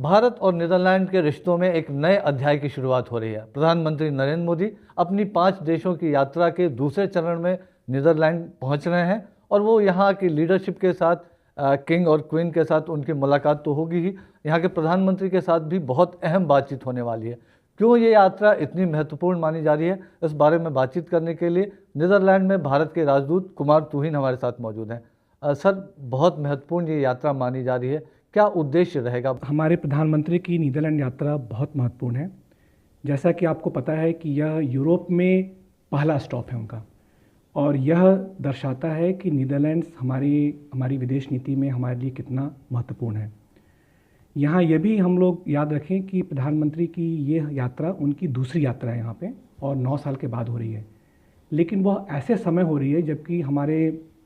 भारत और नीदरलैंड के रिश्तों में एक नए अध्याय की शुरुआत हो रही है। प्रधानमंत्री नरेंद्र मोदी अपनी 5 देशों की यात्रा के दूसरे चरण में नीदरलैंड पहुंच रहे हैं और वो यहाँ की लीडरशिप के साथ किंग और क्वीन के साथ उनकी मुलाकात तो होगी ही, यहाँ के प्रधानमंत्री के साथ भी बहुत अहम बातचीत होने वाली है। क्यों ये यात्रा इतनी महत्वपूर्ण मानी जा रही है, इस बारे में बातचीत करने के लिए नीदरलैंड में भारत के राजदूत कुमार तुहिन हमारे साथ मौजूद हैं। सर, बहुत महत्वपूर्ण ये यात्रा मानी जा रही है, क्या उद्देश्य रहेगा? हमारे प्रधानमंत्री की नीदरलैंड यात्रा बहुत महत्वपूर्ण है। जैसा कि आपको पता है कि यह यूरोप में पहला स्टॉप है उनका, और यह दर्शाता है कि नीदरलैंड्स हमारी विदेश नीति में हमारे लिए कितना महत्वपूर्ण है। यहाँ यह भी हम लोग याद रखें कि प्रधानमंत्री की ये यात्रा उनकी दूसरी यात्रा है यहाँ पे, और 9 साल के बाद हो रही है। लेकिन वह ऐसे समय हो रही है जबकि हमारे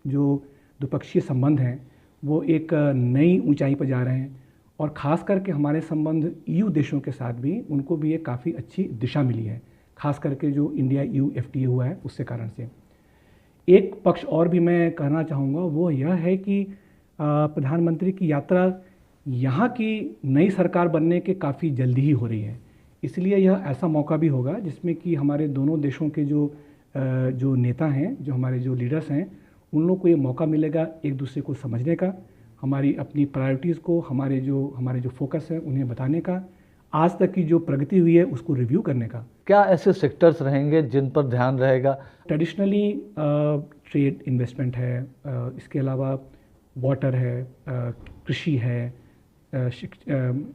जो द्विपक्षीय संबंध हैं वो एक नई ऊंचाई पर जा रहे हैं, और ख़ास करके हमारे संबंध ईयू देशों के साथ भी उनको भी एक काफ़ी अच्छी दिशा मिली है, ख़ास करके जो इंडिया ईयू FTA हुआ है उससे कारण से। एक पक्ष और भी मैं कहना चाहूँगा, वो यह है कि प्रधानमंत्री की यात्रा यहाँ की नई सरकार बनने के काफ़ी जल्दी ही हो रही है, इसलिए यह ऐसा मौका भी होगा जिसमें कि हमारे दोनों देशों के जो नेता हैं, जो हमारे जो लीडर्स हैं, उन लोगों को ये मौका मिलेगा एक दूसरे को समझने का, हमारी अपनी प्रायोरिटीज़ को, हमारे जो फोकस है उन्हें बताने का, आज तक की जो प्रगति हुई है उसको रिव्यू करने का। क्या ऐसे सेक्टर्स रहेंगे जिन पर ध्यान रहेगा? ट्रेडिशनली ट्रेड इन्वेस्टमेंट है, इसके अलावा वाटर है, कृषि है,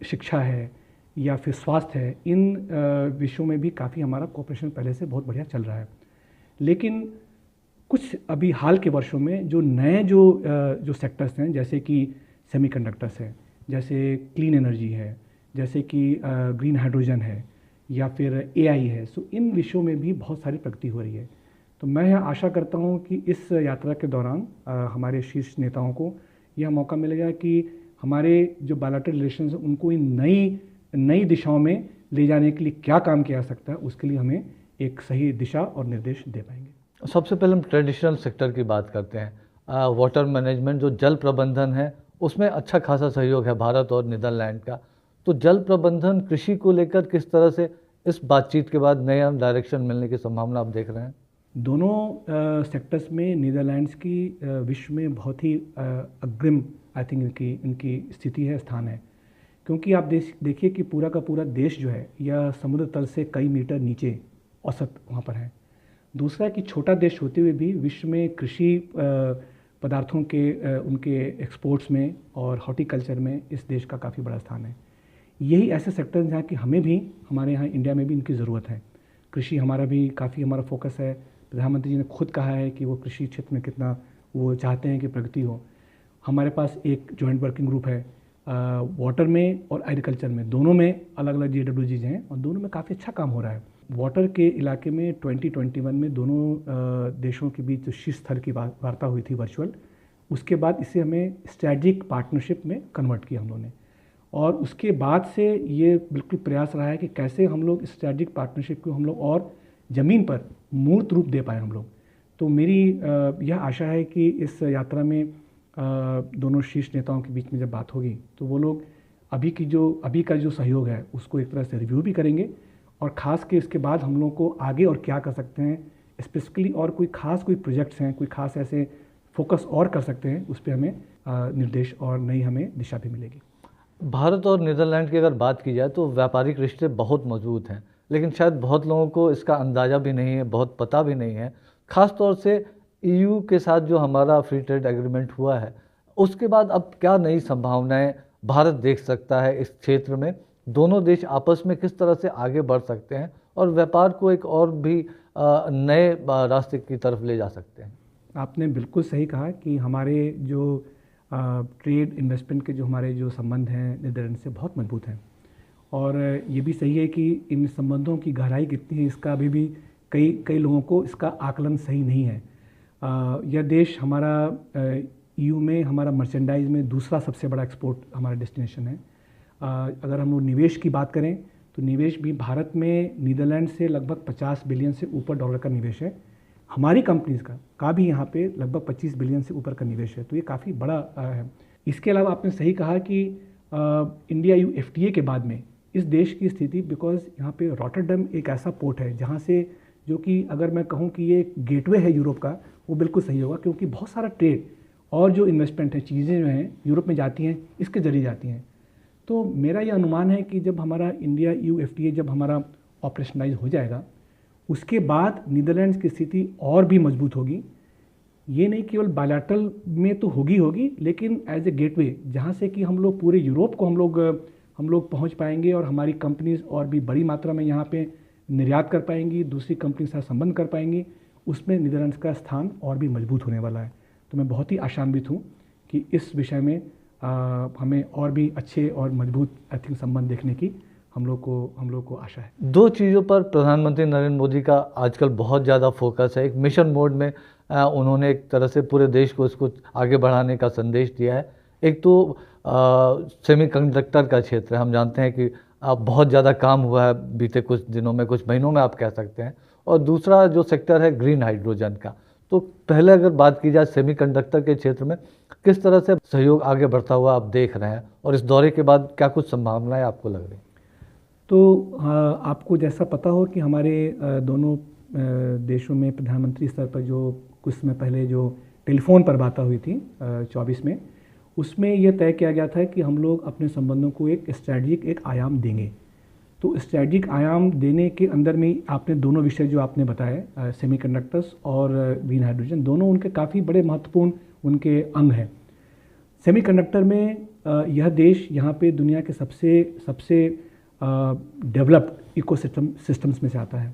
शिक्षा है या फिर स्वास्थ्य है। इन विषयों में भी काफ़ी हमारा कोऑपरेशन पहले से बहुत बढ़िया चल रहा है। लेकिन कुछ अभी हाल के वर्षों में जो नए जो सेक्टर्स हैं, जैसे कि सेमीकंडक्टर्स है, जैसे क्लीन एनर्जी है, जैसे कि ग्रीन हाइड्रोजन है, या फिर AI है, सो इन विषयों में भी बहुत सारी प्रगति हो रही है। तो मैं यह आशा करता हूँ कि इस यात्रा के दौरान हमारे शीर्ष नेताओं को यह मौका मिलेगा कि हमारे जो बायलैटरल रिलेशंस हैं उनको इन नई दिशाओं में ले जाने के लिए क्या काम किया जा सकता है, उसके लिए हमें एक सही दिशा और निर्देश दे पाएंगे। सबसे पहले हम ट्रेडिशनल सेक्टर की बात करते हैं। वाटर मैनेजमेंट, जो जल प्रबंधन है, उसमें अच्छा खासा सहयोग है भारत और नीदरलैंड का। तो जल प्रबंधन, कृषि को लेकर किस तरह से इस बातचीत के बाद नया डायरेक्शन मिलने की संभावना आप देख रहे हैं? दोनों सेक्टर्स में नीदरलैंड्स की विश्व में बहुत ही अग्रिम आई थिंक इनकी स्थिति है, स्थान है। क्योंकि आप देखिए कि पूरा का पूरा देश जो है यह समुद्र तल से कई मीटर नीचे औसत वहाँ पर है। दूसरा कि छोटा देश होते हुए भी विश्व में कृषि पदार्थों के उनके एक्सपोर्ट्स में और हॉर्टिकल्चर में इस देश का काफ़ी बड़ा स्थान है। यही ऐसे सेक्टर्स जहाँ कि हमें भी, हमारे यहाँ इंडिया में भी इनकी ज़रूरत है। कृषि हमारा भी काफ़ी हमारा फोकस है। प्रधानमंत्री जी ने खुद कहा है कि वो कृषि क्षेत्र में कितना वो चाहते हैं कि प्रगति हो। हमारे पास एक जॉइंट वर्किंग ग्रुप है वाटर में और एग्रीकल्चर में, दोनों में अलग अलग JWGs हैं और दोनों में काफ़ी अच्छा काम हो रहा है। वाटर के इलाके में 2021 में दोनों देशों के बीच जो शीर्ष स्तर की वार्ता हुई थी वर्चुअल, उसके बाद इसे हमें स्ट्रेटेजिक पार्टनरशिप में कन्वर्ट किया हम लोगों ने, और उसके बाद से ये बिल्कुल प्रयास रहा है कि कैसे हम लोग स्ट्रेटेजिक पार्टनरशिप को हम लोग और ज़मीन पर मूर्त रूप दे पाए हम लोग। तो मेरी यह आशा है कि इस यात्रा में दोनों शीर्ष नेताओं के बीच में जब बात होगी तो वो लोग अभी का जो सहयोग है उसको एक तरह से रिव्यू भी करेंगे, और ख़ास के इसके बाद हम लोग को आगे और क्या कर सकते हैं स्पेसिफिकली, और कोई प्रोजेक्ट्स हैं, कोई खास ऐसे फोकस और कर सकते हैं, उस पर हमें निर्देश और नई हमें दिशा भी मिलेगी। भारत और नीदरलैंड की अगर बात की जाए तो व्यापारिक रिश्ते बहुत मजबूत हैं, लेकिन शायद बहुत लोगों को इसका अंदाज़ा भी नहीं है, बहुत पता भी नहीं है। ख़ास तौर से EU के साथ जो हमारा फ्री ट्रेड एग्रीमेंट हुआ है, उसके बाद अब क्या नई संभावनाएं भारत देख सकता है इस क्षेत्र में? दोनों देश आपस में किस तरह से आगे बढ़ सकते हैं और व्यापार को एक और भी नए रास्ते की तरफ ले जा सकते हैं? आपने बिल्कुल सही कहा कि हमारे जो ट्रेड इन्वेस्टमेंट के जो हमारे जो संबंध हैं नीदरलैंड से बहुत मजबूत हैं, और ये भी सही है कि इन संबंधों की गहराई कितनी है इसका अभी भी कई लोगों को इसका आकलन सही नहीं है। यह देश हमारा EU में हमारा मर्चेंडाइज में दूसरा सबसे बड़ा एक्सपोर्ट हमारा डेस्टिनेशन है। अगर हम लोग निवेश की बात करें तो निवेश भी भारत में नीदरलैंड से लगभग 50 बिलियन से ऊपर डॉलर का निवेश है। हमारी कंपनीज़ का भी यहाँ पे लगभग 25 बिलियन से ऊपर का निवेश है, तो ये काफ़ी बड़ा है। इसके अलावा आपने सही कहा कि इंडिया यू FTA के बाद में इस देश की स्थिति, बिकॉज यहाँ पे रॉटरडम एक ऐसा पोर्ट है जहाँ से, जो कि अगर मैं कहूँ कि ये गेटवे है यूरोप का, वो बिल्कुल सही होगा, क्योंकि बहुत सारा ट्रेड और जो इन्वेस्टमेंट है, चीज़ें जो हैं यूरोप में जाती हैं, इसके जरिए जाती हैं। तो मेरा ये अनुमान है कि जब हमारा इंडिया यू FTA जब हमारा ऑपरेशनलाइज हो जाएगा, उसके बाद नीदरलैंड्स की स्थिति और भी मजबूत होगी। ये नहीं केवल बायलैटरल में तो होगी, लेकिन एज ए गेटवे, जहाँ से कि हम लोग पूरे यूरोप को हम लोग पहुँच पाएंगे और हमारी कंपनीज और भी बड़ी मात्रा में यहाँ पे निर्यात कर पाएंगी, दूसरी कंपनी के साथ संबंध कर पाएंगी, उसमें नीदरलैंड्स का स्थान और भी मजबूत होने वाला है। तो मैं बहुत ही आशान्वित हूँ कि इस विषय में हमें और भी अच्छे और मजबूत आई थिंक संबंध देखने की हम लोग को आशा है। दो चीज़ों पर प्रधानमंत्री नरेंद्र मोदी का आजकल बहुत ज़्यादा फोकस है। एक मिशन मोड में उन्होंने एक तरह से पूरे देश को इसको आगे बढ़ाने का संदेश दिया है। एक तो सेमीकंडक्टर का क्षेत्र है, हम जानते हैं कि बहुत ज़्यादा काम हुआ है बीते कुछ दिनों में, कुछ महीनों में आप कह सकते हैं। और दूसरा जो सेक्टर है ग्रीन हाइड्रोजन का। तो पहले अगर बात की जाए सेमीकंडक्टर के क्षेत्र में किस तरह से सहयोग आगे बढ़ता हुआ आप देख रहे हैं, और इस दौरे के बाद क्या कुछ संभावनाएं आपको लग रही हैं? तो आपको जैसा पता हो कि हमारे दोनों देशों में प्रधानमंत्री स्तर पर जो कुछ समय पहले जो टेलीफोन पर बातें हुई थी 24 में, उसमें यह तय किया गया था कि हम लोग अपने संबंधों को एक स्ट्रैटेजिक एक आयाम देंगे। तो स्ट्रैटेजिक आयाम देने के अंदर में आपने दोनों विषय जो आपने बताए, सेमीकंडक्टर्स और ग्रीन हाइड्रोजन, दोनों उनके काफ़ी बड़े महत्वपूर्ण उनके अंग हैं। सेमीकंडक्टर में यह देश यहाँ पे दुनिया के सबसे डेवलप्ड सिस्टम्स में से आता है।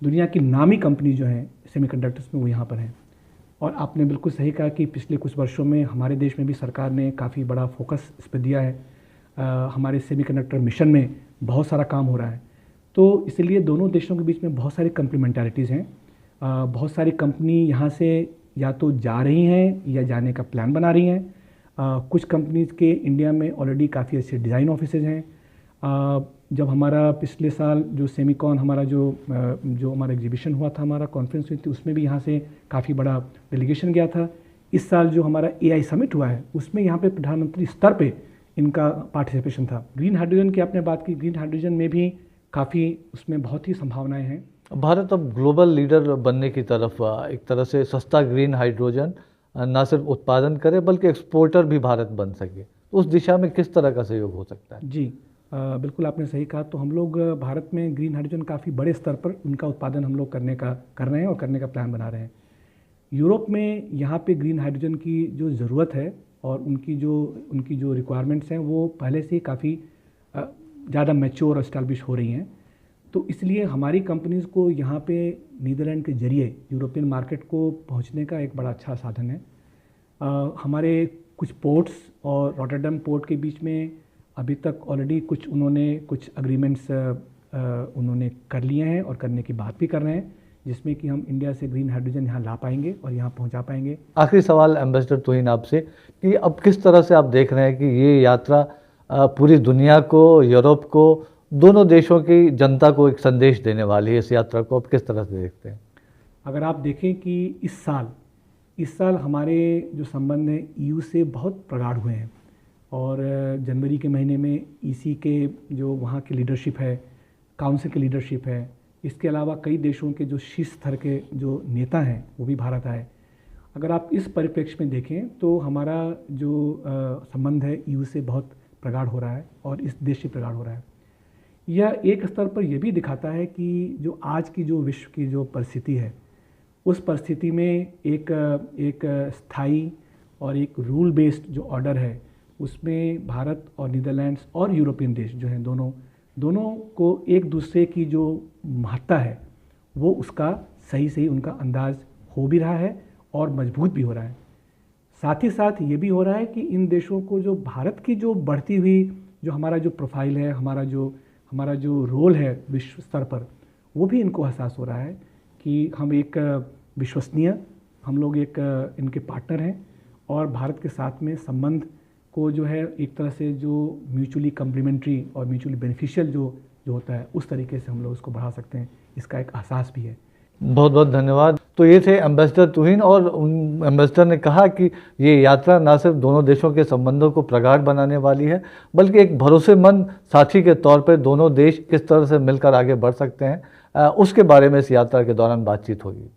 दुनिया की नामी कंपनी जो हैं सेमीकंडक्टर्स में, वो यहाँ पर हैं। और आपने बिल्कुल सही कहा कि पिछले कुछ वर्षों में हमारे देश में भी सरकार ने काफ़ी बड़ा फोकस इस पर दिया है। हमारे सेमीकंडक्टर मिशन में बहुत सारा काम हो रहा है। तो इसलिए दोनों देशों के बीच में बहुत सारी कम्प्लीमेंटरिटीज़ हैं। बहुत सारी कंपनी यहाँ से या तो जा रही हैं या जाने का प्लान बना रही हैं। कुछ कंपनीज़ के इंडिया में ऑलरेडी काफ़ी अच्छे डिज़ाइन ऑफिसेज हैं। जब हमारा पिछले साल जो सेमिकॉन हमारा जो हमारा एग्जीबिशन हुआ था, हमारा कॉन्फ्रेंस हुई थी, उसमें भी यहाँ से काफ़ी बड़ा डेलीगेशन गया था। इस साल जो हमारा AI समिट हुआ है, उसमें यहाँ पे प्रधानमंत्री स्तर पे इनका पार्टिसिपेशन था। ग्रीन हाइड्रोजन की आपने बात की, ग्रीन हाइड्रोजन में भी काफ़ी उसमें बहुत ही संभावनाएं हैं। भारत अब ग्लोबल लीडर बनने की तरफ एक तरह से सस्ता ग्रीन हाइड्रोजन न सिर्फ उत्पादन करे बल्कि एक्सपोर्टर भी भारत बन सके, तो उस दिशा में किस तरह का सहयोग हो सकता है? जी बिल्कुल आपने सही कहा। तो हम लोग भारत में ग्रीन हाइड्रोजन काफ़ी बड़े स्तर पर उनका उत्पादन हम लोग कर रहे हैं और करने का प्लान बना रहे हैं। यूरोप में यहाँ पे ग्रीन हाइड्रोजन की जो ज़रूरत है और उनकी जो रिक्वायरमेंट्स हैं, वो पहले से ही काफ़ी ज़्यादा मैच्योर और इस्टेब्लिश हो रही हैं। तो इसलिए हमारी कंपनीज़ को यहाँ पे नीदरलैंड के जरिए यूरोपियन मार्केट को पहुँचने का एक बड़ा अच्छा साधन है। हमारे कुछ पोर्ट्स और रॉटरडम पोर्ट के बीच में अभी तक ऑलरेडी कुछ अग्रीमेंट्स उन्होंने कर लिए हैं और करने की बात भी कर रहे हैं, जिसमें कि हम इंडिया से ग्रीन हाइड्रोजन यहाँ ला पाएंगे और यहाँ पहुँचा पाएंगे। आखिरी सवाल एम्बेसडर तोहिन आपसे कि अब किस तरह से आप देख रहे हैं कि ये यात्रा पूरी दुनिया को, यूरोप को, दोनों देशों की जनता को एक संदेश देने वाली है? इस यात्रा को आप किस तरह से देखते हैं? अगर आप देखें कि इस साल हमारे जो संबंध हैं EU से बहुत प्रगाढ़ हुए हैं। और जनवरी के महीने में EC के जो वहाँ की लीडरशिप है, काउंसिल की लीडरशिप है, इसके अलावा कई देशों के जो शीर्ष स्तर के जो नेता हैं वो भी भारत आए। अगर आप इस परिप्रेक्ष्य में देखें तो हमारा जो संबंध है EU से बहुत प्रगाढ़ हो रहा है और इस देश से प्रगाढ़ हो रहा है। यह एक स्तर पर यह भी दिखाता है कि जो आज की जो विश्व की जो परिस्थिति है, उस परिस्थिति में एक स्थायी और एक रूल बेस्ड जो ऑर्डर है, उसमें भारत और नीदरलैंड्स और यूरोपियन देश जो हैं दोनों को एक दूसरे की जो महत्ता है वो उसका सही उनका अंदाज हो भी रहा है और मजबूत भी हो रहा है। साथ ही साथ ये भी हो रहा है कि इन देशों को जो भारत की जो बढ़ती हुई जो हमारा जो प्रोफाइल है, हमारा जो रोल है विश्व स्तर पर, वो भी इनको एहसास हो रहा है कि हम एक विश्वसनीय, हम लोग एक इनके पार्टनर हैं और भारत के साथ में संबंध को जो है एक तरह से जो म्यूचुअली कम्प्लीमेंट्री और म्यूचुअली बेनिफिशियल जो होता है, उस तरीके से हम लोग उसको बढ़ा सकते हैं, इसका एक एहसास भी है। बहुत बहुत धन्यवाद। तो ये थे एम्बेसडर तुहिन, और एम्बेसडर ने कहा कि ये यात्रा न सिर्फ दोनों देशों के संबंधों को प्रगाढ़ बनाने वाली है, बल्कि एक भरोसेमंद साथी के तौर पर दोनों देश किस तरह से मिलकर आगे बढ़ सकते हैं उसके बारे में इस यात्रा के दौरान बातचीत होगी।